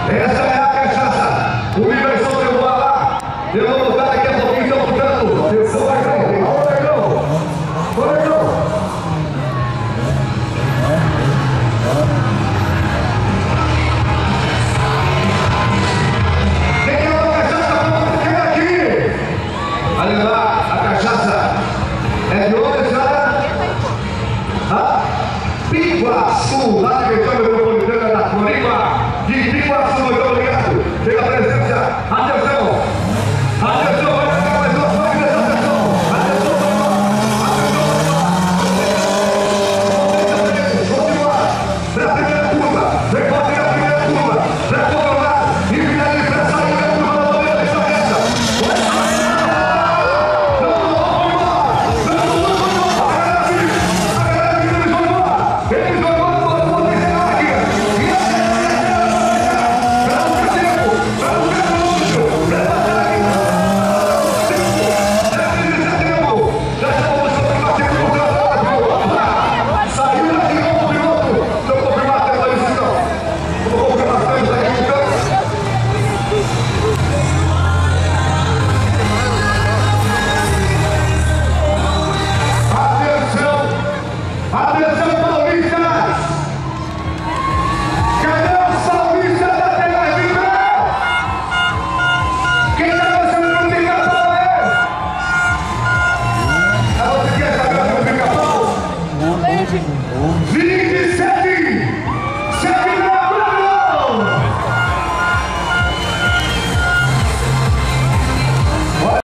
Essa é a cachaça. O Liberson deu bola lá. Eu vou botar daqui a pouquinho, estão botando. Atenção, vai ver. Olha o Negão. Olha o Negão. Quem quer uma cachaça? Quem aqui? Olha lá, a cachaça é de onde, senhora? Piguaçu, lá na região metropolitana da Floripa. De Piguaçu, muito obrigado pela presença. Atenção.